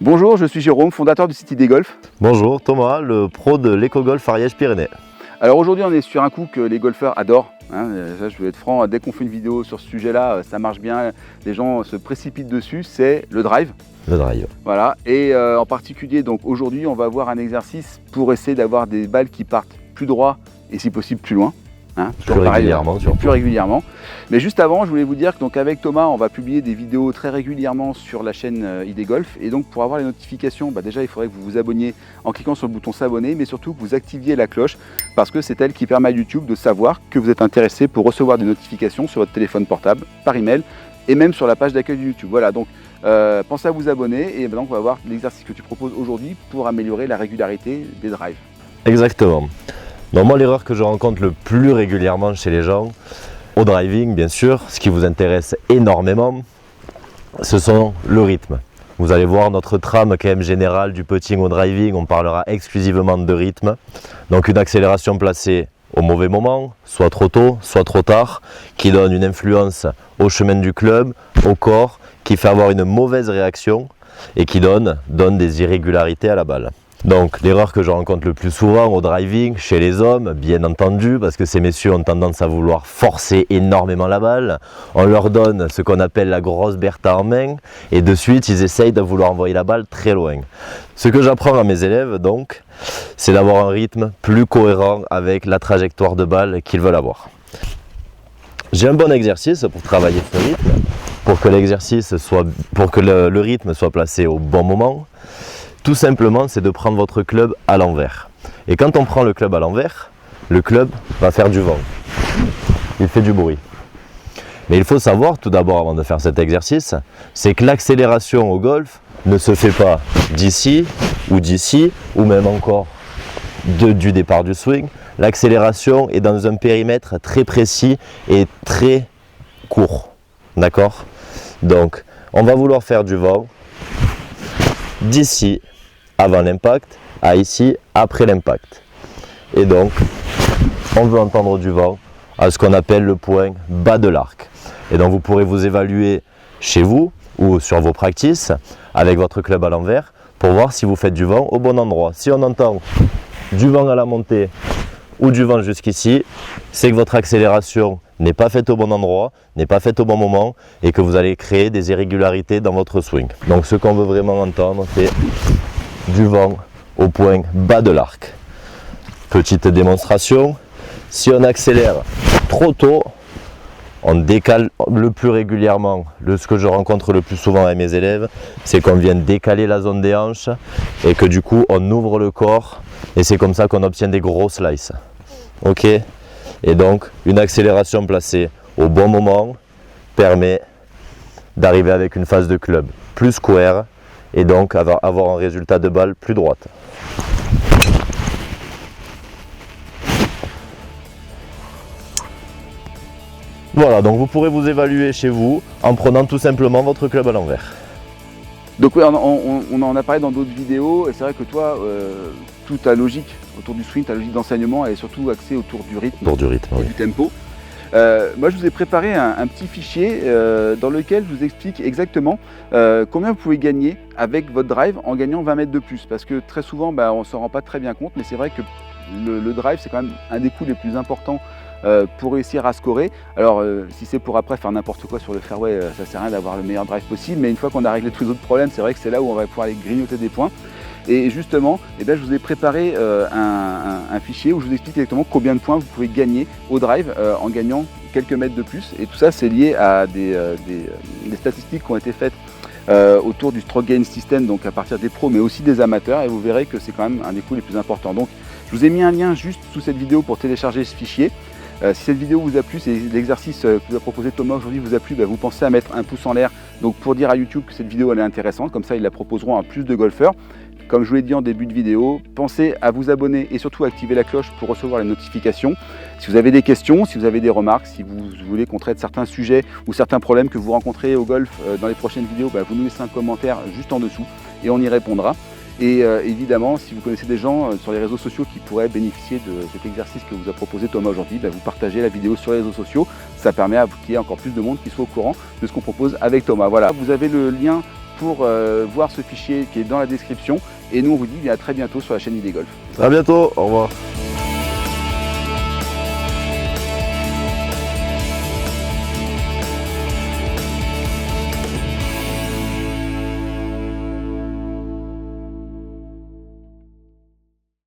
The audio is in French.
Bonjour, je suis Jérôme, fondateur du site ID Golf. Bonjour, Thomas, le pro de l'éco-golf Ariège-Pyrénées. Alors aujourd'hui on est sur un coup que les golfeurs adorent. Ça, je vais être franc, dès qu'on fait une vidéo sur ce sujet-là, ça marche bien, les gens se précipitent dessus, c'est le drive. Le drive. Voilà, et en particulier donc aujourd'hui on va voir un exercice pour essayer d'avoir des balles qui partent plus droit et si possible plus loin. Plus régulièrement. Plus régulièrement. Mais juste avant, je voulais vous dire que donc avec Thomas, on va publier des vidéos très régulièrement sur la chaîne ID Golf. Et donc pour avoir les notifications, déjà il faudrait que vous vous abonniez en cliquant sur le bouton s'abonner, mais surtout que vous activiez la cloche parce que c'est elle qui permet à YouTube de savoir que vous êtes intéressé pour recevoir des notifications sur votre téléphone portable, par email et même sur la page d'accueil de YouTube. Voilà, donc pensez à vous abonner et donc on va voir l'exercice que tu proposes aujourd'hui pour améliorer la régularité des drives. Exactement. Donc moi, l'erreur que je rencontre le plus régulièrement chez les gens, au driving bien sûr, ce qui vous intéresse énormément, ce sont le rythme. Vous allez voir notre trame quand même générale du putting au driving, on parlera exclusivement de rythme. Donc une accélération placée au mauvais moment, soit trop tôt, soit trop tard, qui donne une influence au chemin du club, au corps, qui fait avoir une mauvaise réaction et qui donne des irrégularités à la balle. Donc l'erreur que je rencontre le plus souvent au driving, chez les hommes, bien entendu, parce que ces messieurs ont tendance à vouloir forcer énormément la balle, on leur donne ce qu'on appelle la grosse Bertha en main, et de suite ils essayent de vouloir envoyer la balle très loin. Ce que j'apprends à mes élèves donc, c'est d'avoir un rythme plus cohérent avec la trajectoire de balle qu'ils veulent avoir. J'ai un bon exercice pour travailler ce rythme, pour que le rythme soit placé au bon moment. Tout simplement, c'est de prendre votre club à l'envers. Et quand on prend le club à l'envers, le club va faire du vent. Il fait du bruit. Mais il faut savoir, tout d'abord, avant de faire cet exercice, c'est que l'accélération au golf ne se fait pas d'ici, ou même encore du départ du swing. L'accélération est dans un périmètre très précis et très court. D'accord ? Donc, on va vouloir faire du vent d'ici, avant l'impact, à ici, après l'impact. Et donc, on veut entendre du vent à ce qu'on appelle le point bas de l'arc. Et donc, vous pourrez vous évaluer chez vous ou sur vos practices avec votre club à l'envers pour voir si vous faites du vent au bon endroit. Si on entend du vent à la montée ou du vent jusqu'ici, c'est que votre accélération n'est pas faite au bon endroit, n'est pas faite au bon moment et que vous allez créer des irrégularités dans votre swing. Donc ce qu'on veut vraiment entendre, c'est du vent au point bas de l'arc. Petite démonstration, si on accélère trop tôt, on décale le plus régulièrement. Ce que je rencontre le plus souvent avec mes élèves, c'est qu'on vient décaler la zone des hanches et que du coup on ouvre le corps et c'est comme ça qu'on obtient des gros slices. Ok ? Et donc une accélération placée au bon moment permet d'arriver avec une phase de club plus square et donc avoir un résultat de balle plus droite. Voilà, donc vous pourrez vous évaluer chez vous en prenant tout simplement votre club à l'envers. Donc oui, on en a parlé dans d'autres vidéos et c'est vrai que toi, toute ta logique autour du swing, ta logique d'enseignement, elle est surtout axée autour du rythme, et du tempo. Moi je vous ai préparé un petit fichier dans lequel je vous explique exactement combien vous pouvez gagner avec votre drive en gagnant 20 mètres de plus. Parce que très souvent on ne s'en rend pas très bien compte, mais c'est vrai que le drive c'est quand même un des coups les plus importants pour réussir à scorer. Alors si c'est pour après faire n'importe quoi sur le fairway, ça sert à rien d'avoir le meilleur drive possible, mais une fois qu'on a réglé tous les autres problèmes, c'est vrai que c'est là où on va pouvoir aller grignoter des points. Et justement, je vous ai préparé un fichier où je vous explique exactement combien de points vous pouvez gagner au drive en gagnant quelques mètres de plus. Et tout ça, c'est lié à des statistiques qui ont été faites autour du stroke gain system, donc à partir des pros, mais aussi des amateurs. Et vous verrez que c'est quand même un des coups les plus importants. Donc, je vous ai mis un lien juste sous cette vidéo pour télécharger ce fichier. Si cette vidéo vous a plu, c'est l'exercice que vous a proposé Thomas aujourd'hui vous a plu, vous pensez à mettre un pouce en l'air donc pour dire à YouTube que cette vidéo elle est intéressante, comme ça ils la proposeront à plus de golfeurs. Comme je vous l'ai dit en début de vidéo, pensez à vous abonner et surtout à activer la cloche pour recevoir les notifications. Si vous avez des questions, si vous avez des remarques, si vous voulez qu'on traite certains sujets ou certains problèmes que vous rencontrez au golf dans les prochaines vidéos, vous nous laissez un commentaire juste en dessous et on y répondra. Et évidemment, si vous connaissez des gens sur les réseaux sociaux qui pourraient bénéficier de cet exercice que vous a proposé Thomas aujourd'hui, vous partagez la vidéo sur les réseaux sociaux. Ça permet qu'il y ait encore plus de monde qui soit au courant de ce qu'on propose avec Thomas. Voilà, vous avez le lien pour voir ce fichier qui est dans la description. Et nous, on vous dit à très bientôt sur la chaîne ID Golf. À bientôt, au revoir.